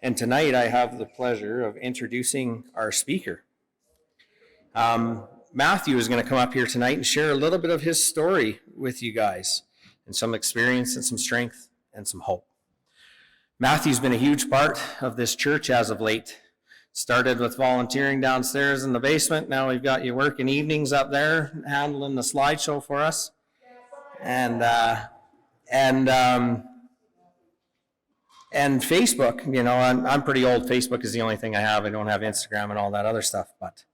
And tonight I have the pleasure of introducing our speaker. Matthew is going to come up here tonight and share a little bit of his story with you guys, and some experience and some strength and some hope. Matthew's been a huge part of this church as of late. Started with volunteering downstairs in the basement. Now we've got you working evenings up there, handling the slideshow for us. And Facebook, you know, I'm pretty old. Facebook is the only thing I have. I don't have Instagram and all that other stuff. But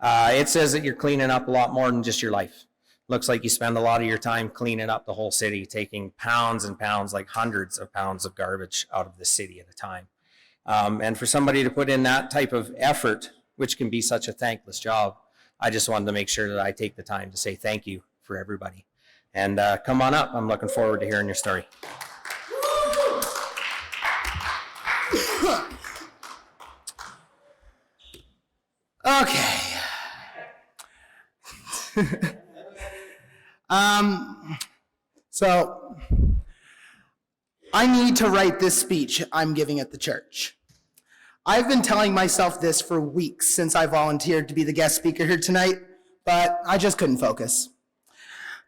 it says that you're cleaning up a lot more than just your life. Looks like you spend a lot of your time cleaning up the whole city, taking pounds and pounds, like hundreds of pounds of garbage out of the city at a time. And for somebody to put in that type of effort, which can be such a thankless job, I just wanted to make sure that I take the time to say thank you for everybody. And come on up. I'm looking forward to hearing your story. Okay. So I need to write this speech I'm giving at the church. I've been telling myself this for weeks since I volunteered to be the guest speaker here tonight, but I just couldn't focus.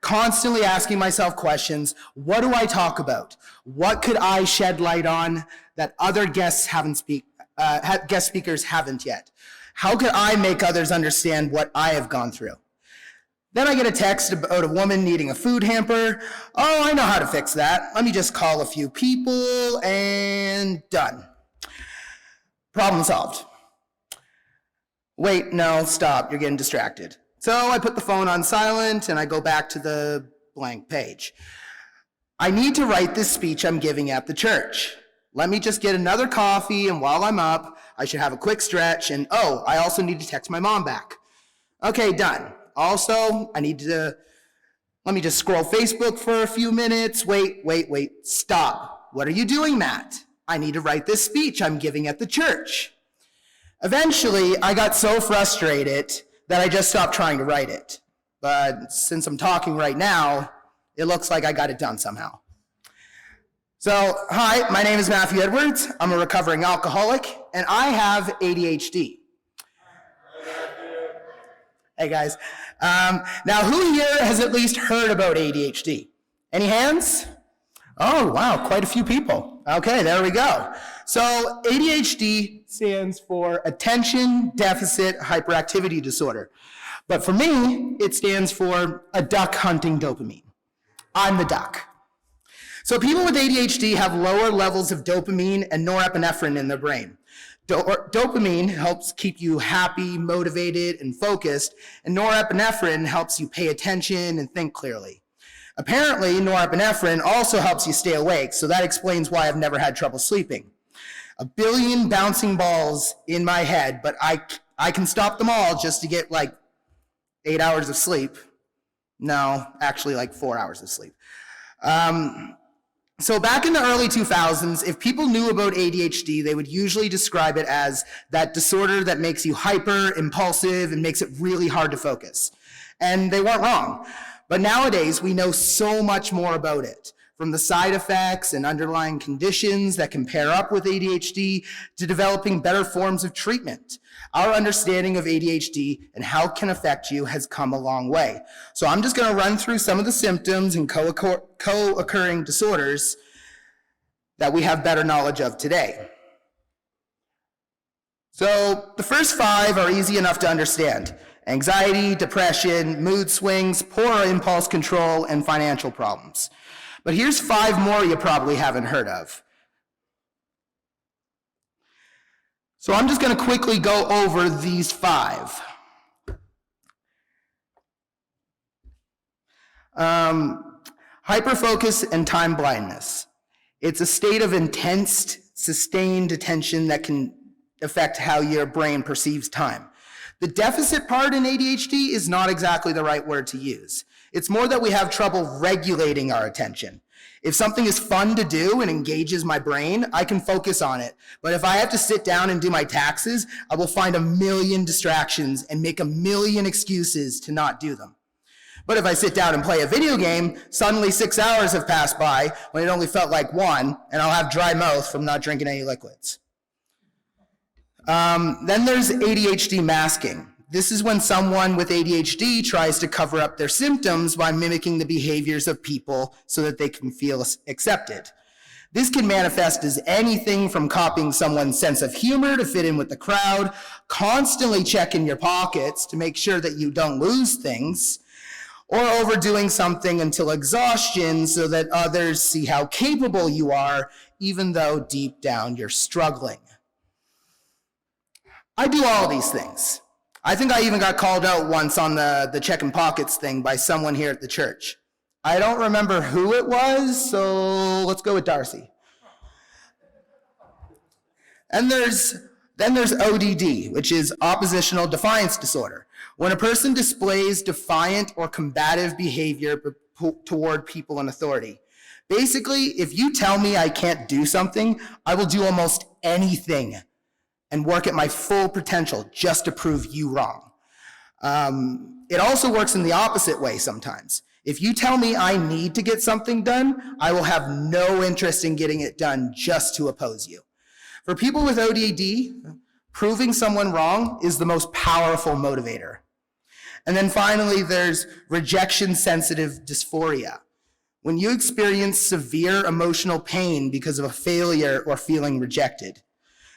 Constantly asking myself questions: what do I talk about? What could I shed light on that other guest speakers haven't yet? How could I make others understand what I have gone through? Then I get a text about a woman needing a food hamper. Oh, I know how to fix that. Let me just call a few people and done. Problem solved. Wait, no, stop, you're getting distracted. So I put the phone on silent and I go back to the blank page. I need to write this speech I'm giving at the church. Let me just get another coffee, and while I'm up, I should have a quick stretch, and oh, I also need to text my mom back. Okay, done. Also, let me just scroll Facebook for a few minutes. Wait, stop. What are you doing, Matt? I need to write this speech I'm giving at the church. Eventually, I got so frustrated that I just stopped trying to write it. But since I'm talking right now, it looks like I got it done somehow. So, hi, my name is Matthew Edwards. I'm a recovering alcoholic, and I have ADHD. Hey, guys. Now, who here has at least heard about ADHD? Any hands? Oh, wow, quite a few people. Okay, there we go. So ADHD stands for Attention Deficit Hyperactivity Disorder. But for me, it stands for a duck hunting dopamine. I'm the duck. So people with ADHD have lower levels of dopamine and norepinephrine in their brain. Dopamine helps keep you happy, motivated, and focused, and norepinephrine helps you pay attention and think clearly. Apparently, norepinephrine also helps you stay awake, so that explains why I've never had trouble sleeping. 1 billion bouncing balls in my head, but I can stop them all just to get like 8 hours of sleep. No, actually like 4 hours of sleep. So back in the early 2000s, if people knew about ADHD, they would usually describe it as that disorder that makes you hyper, impulsive, and makes it really hard to focus. And they weren't wrong. But nowadays, we know so much more about it, from the side effects and underlying conditions that can pair up with ADHD to developing better forms of treatment. Our understanding of ADHD and how it can affect you has come a long way. So I'm just going to run through some of the symptoms and co-occurring disorders that we have better knowledge of today. So the first 5 are easy enough to understand: anxiety, depression, mood swings, poor impulse control, and financial problems. But here's 5 more you probably haven't heard of. So I'm just going to quickly go over these 5. Hyperfocus and time blindness. It's a state of intense, sustained attention that can affect how your brain perceives time. The deficit part in ADHD is not exactly the right word to use. It's more that we have trouble regulating our attention. If something is fun to do and engages my brain, I can focus on it. But if I have to sit down and do my taxes, I will find 1 million distractions and make 1 million excuses to not do them. But if I sit down and play a video game, suddenly 6 hours have passed by when it only felt like 1, and I'll have dry mouth from not drinking any liquids. Then there's ADHD masking. This is when someone with ADHD tries to cover up their symptoms by mimicking the behaviors of people so that they can feel accepted. This can manifest as anything from copying someone's sense of humor to fit in with the crowd, constantly checking your pockets to make sure that you don't lose things, or overdoing something until exhaustion so that others see how capable you are, even though deep down you're struggling. I do all these things. I think I even got called out once on the checking pockets thing by someone here at the church. I don't remember who it was, so let's go with Darcy. And then there's ODD, which is oppositional defiance disorder. When a person displays defiant or combative behavior toward people in authority. Basically, if you tell me I can't do something, I will do almost anything and work at my full potential just to prove you wrong. It also works in the opposite way sometimes. If you tell me I need to get something done, I will have no interest in getting it done just to oppose you. For people with ODD, proving someone wrong is the most powerful motivator. And then finally, there's rejection-sensitive dysphoria. When you experience severe emotional pain because of a failure or feeling rejected.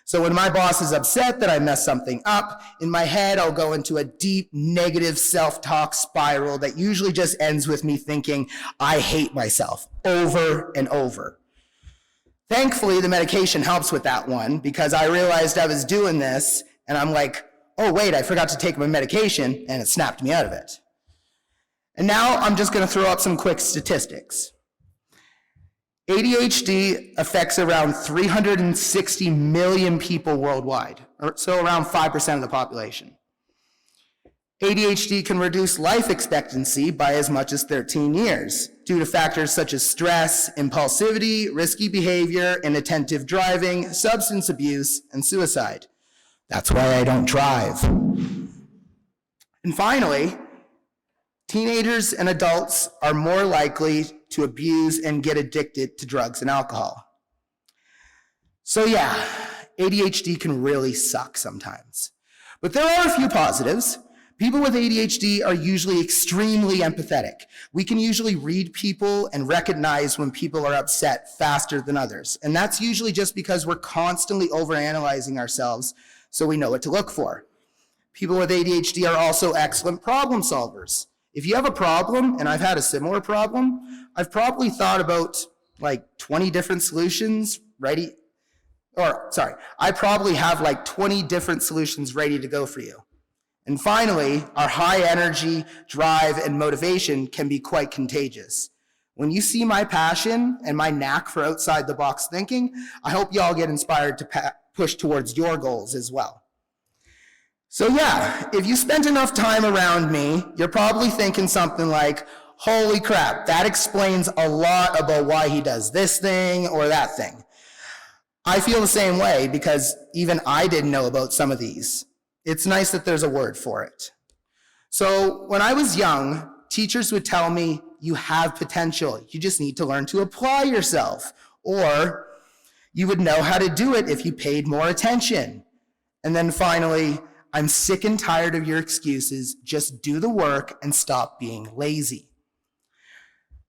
So when my boss is upset that I messed something up, in my head, I'll go into a deep negative self-talk spiral that usually just ends with me thinking, I hate myself over and over. Thankfully, the medication helps with that one because I realized I was doing this and I'm like, oh wait, I forgot to take my medication, and it snapped me out of it. And now I'm just gonna throw up some quick statistics. ADHD affects around 360 million people worldwide, so around 5% of the population. ADHD can reduce life expectancy by as much as 13 years due to factors such as stress, impulsivity, risky behavior, inattentive driving, substance abuse, and suicide. That's why I don't drive. And finally, teenagers and adults are more likely to abuse and get addicted to drugs and alcohol. So yeah, ADHD can really suck sometimes. But there are a few positives. People with ADHD are usually extremely empathetic. We can usually read people and recognize when people are upset faster than others. And that's usually just because we're constantly overanalyzing ourselves so we know what to look for. People with ADHD are also excellent problem solvers. If you have a problem, and I've had a similar problem, I've probably thought about like 20 different solutions I probably have like 20 different solutions ready to go for you. And finally, our high energy, drive, and motivation can be quite contagious. When you see my passion and my knack for outside the box thinking, I hope you all get inspired to push towards your goals as well. So yeah, if you spent enough time around me, you're probably thinking something like, holy crap, that explains a lot about why he does this thing or that thing. I feel the same way because even I didn't know about some of these. It's nice that there's a word for it. So when I was young, teachers would tell me, you have potential, you just need to learn to apply yourself. Or you would know how to do it if you paid more attention. And then finally, I'm sick and tired of your excuses, just do the work and stop being lazy.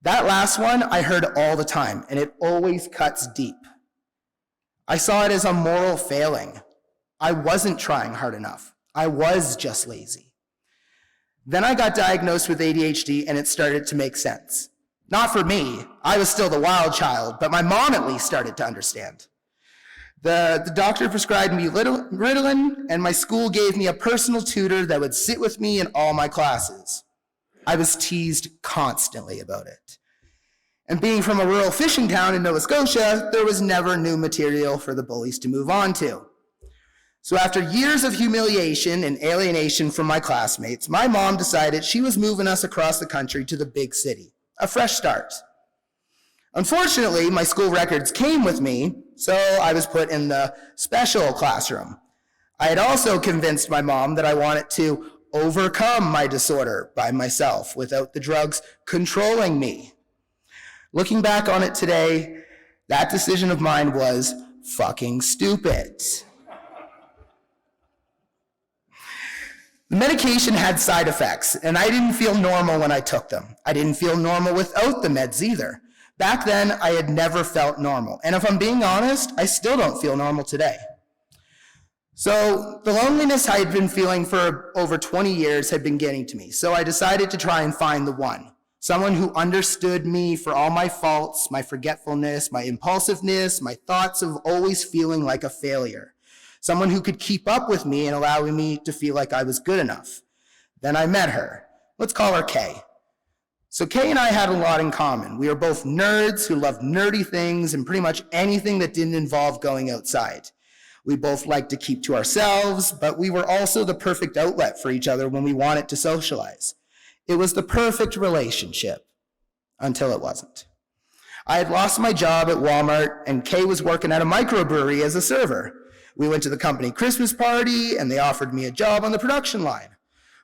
That last one I heard all the time, and it always cuts deep. I saw it as a moral failing. I wasn't trying hard enough. I was just lazy. Then I got diagnosed with ADHD and it started to make sense. Not for me, I was still the wild child, but my mom at least started to understand. The doctor prescribed me Ritalin and my school gave me a personal tutor that would sit with me in all my classes. I was teased constantly about it. And being from a rural fishing town in Nova Scotia, there was never new material for the bullies to move on to. So after years of humiliation and alienation from my classmates, my mom decided she was moving us across the country to the big city, a fresh start. Unfortunately, my school records came with me, so I was put in the special classroom. I had also convinced my mom that I wanted to overcome my disorder by myself without the drugs controlling me. Looking back on it today, that decision of mine was fucking stupid. The medication had side effects, and I didn't feel normal when I took them. I didn't feel normal without the meds either. Back then, I had never felt normal. And if I'm being honest, I still don't feel normal today. So the loneliness I had been feeling for over 20 years had been getting to me. So I decided to try and find the one. Someone who understood me for all my faults, my forgetfulness, my impulsiveness, my thoughts of always feeling like a failure. Someone who could keep up with me and allowing me to feel like I was good enough. Then I met her. Let's call her Kay. So Kay and I had a lot in common. We were both nerds who loved nerdy things and pretty much anything that didn't involve going outside. We both liked to keep to ourselves, but we were also the perfect outlet for each other when we wanted to socialize. It was the perfect relationship until it wasn't. I had lost my job at Walmart, and Kay was working at a microbrewery as a server. We went to the company Christmas party, and they offered me a job on the production line.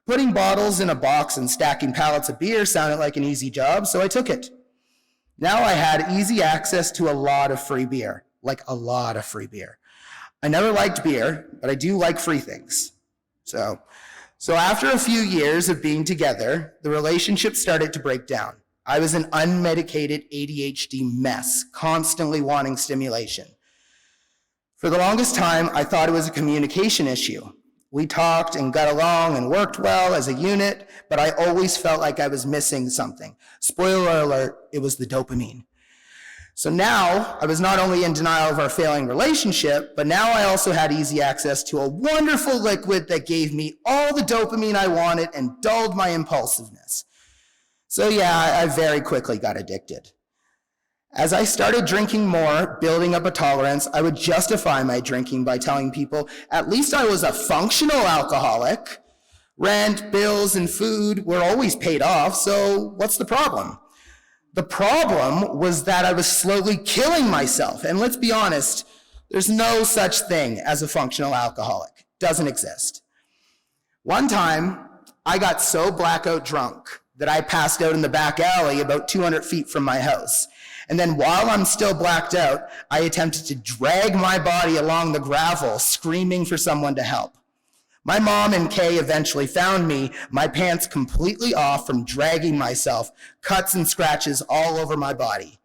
Putting bottles in a box and stacking pallets of beer sounded like an easy job, so I took it. Now I had easy access to a lot of free beer, like a lot of free beer. I never liked beer, but I do like free things. So after a few years of being together, the relationship started to break down. I was an unmedicated ADHD mess, constantly wanting stimulation. For the longest time, I thought it was a communication issue. We talked and got along and worked well as a unit, but I always felt like I was missing something. Spoiler alert, it was the dopamine. So now I was not only in denial of our failing relationship, but now I also had easy access to a wonderful liquid that gave me all the dopamine I wanted and dulled my impulsiveness. So yeah, I very quickly got addicted. As I started drinking more, building up a tolerance, I would justify my drinking by telling people at least I was a functional alcoholic. Rent, bills, and food were always paid off, so what's the problem? The problem was that I was slowly killing myself. And let's be honest, there's no such thing as a functional alcoholic. Doesn't exist. One time, I got so blackout drunk that I passed out in the back alley about 200 feet from my house. And then while I'm still blacked out, I attempted to drag my body along the gravel, screaming for someone to help. My mom and Kay eventually found me, my pants completely off from dragging myself, cuts and scratches all over my body.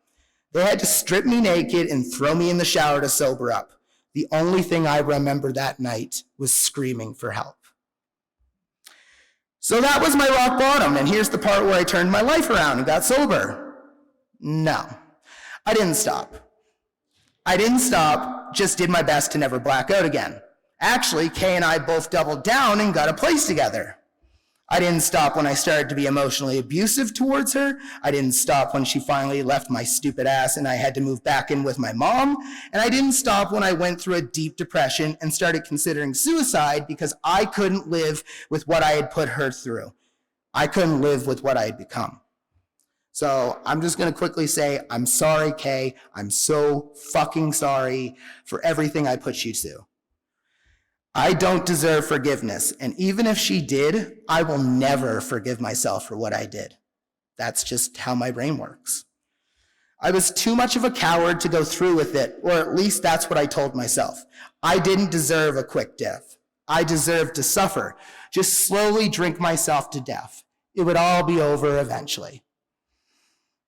They had to strip me naked and throw me in the shower to sober up. The only thing I remember that night was screaming for help. So that was my rock bottom, and here's the part where I turned my life around and got sober. No, I didn't stop. Just did my best to never black out again. Actually, Kay and I both doubled down and got a place together. I didn't stop when I started to be emotionally abusive towards her. I didn't stop when she finally left my stupid ass and I had to move back in with my mom. And I didn't stop when I went through a deep depression and started considering suicide because I couldn't live with what I had put her through. I couldn't live with what I had become. So I'm just going to quickly say, I'm sorry, Kay. I'm so fucking sorry for everything I put you to. I don't deserve forgiveness, and even if she did, I will never forgive myself for what I did. That's just how my brain works. I was too much of a coward to go through with it, or at least that's what I told myself. I didn't deserve a quick death. I deserved to suffer, just slowly drink myself to death. It would all be over eventually.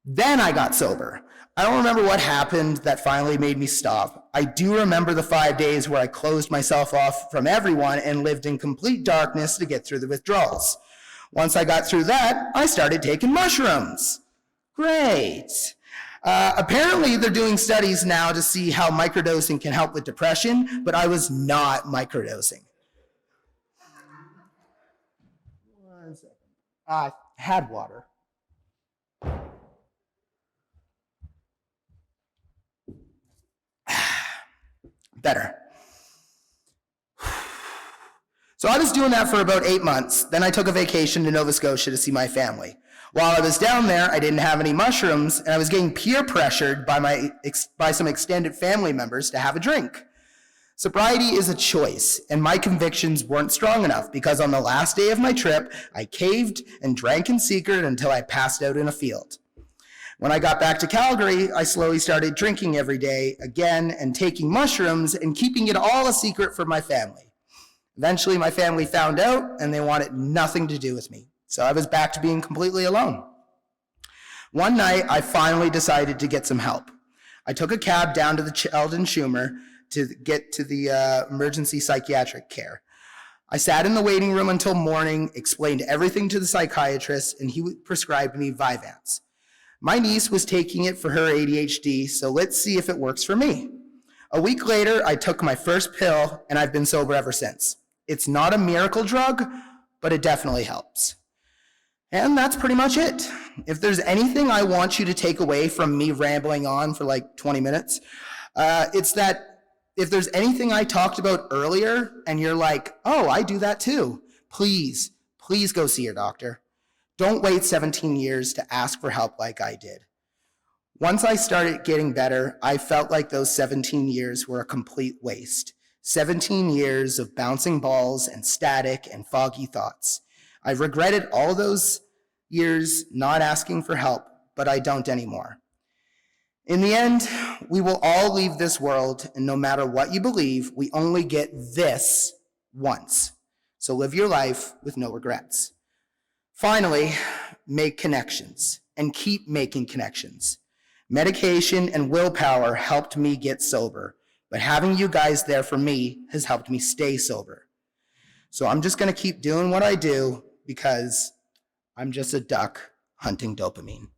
Then I got sober. I don't remember what happened that finally made me stop. I do remember the 5 days where I closed myself off from everyone and lived in complete darkness to get through the withdrawals. Once I got through that, I started taking mushrooms. Great. Apparently, they're doing studies now to see how microdosing can help with depression, but I was not microdosing. 1 second. I had water. Better. So I was doing that for about 8 months. Then I took a vacation to Nova Scotia to see my family. While I was down there, I didn't have any mushrooms, and I was getting peer pressured by some extended family members to have a drink. Sobriety is a choice, and my convictions weren't strong enough because on the last day of my trip, I caved and drank in secret until I passed out in a field. When I got back to Calgary, I slowly started drinking every day again and taking mushrooms and keeping it all a secret from my family. Eventually, my family found out and they wanted nothing to do with me. So I was back to being completely alone. One night, I finally decided to get some help. I took a cab down to the Sheldon Schumer to get to the emergency psychiatric care. I sat in the waiting room until morning, explained everything to the psychiatrist, and he prescribed me Vyvanse. My niece was taking it for her ADHD, so let's see if it works for me. A week later, I took my first pill, and I've been sober ever since. It's not a miracle drug, but it definitely helps. And that's pretty much it. If there's anything I want you to take away from me rambling on for like 20 minutes, it's that if there's anything I talked about earlier and you're like, oh, I do that too, please go see your doctor. Don't wait 17 years to ask for help like I did. Once I started getting better, I felt like those 17 years were a complete waste. 17 years of bouncing balls and static and foggy thoughts. I've regretted all those years not asking for help, but I don't anymore. In the end, we will all leave this world, and no matter what you believe, we only get this once. So live your life with no regrets. Finally, make connections and keep making connections. Medication and willpower helped me get sober, but having you guys there for me has helped me stay sober. So I'm just going to keep doing what I do because I'm just a duck hunting dopamine.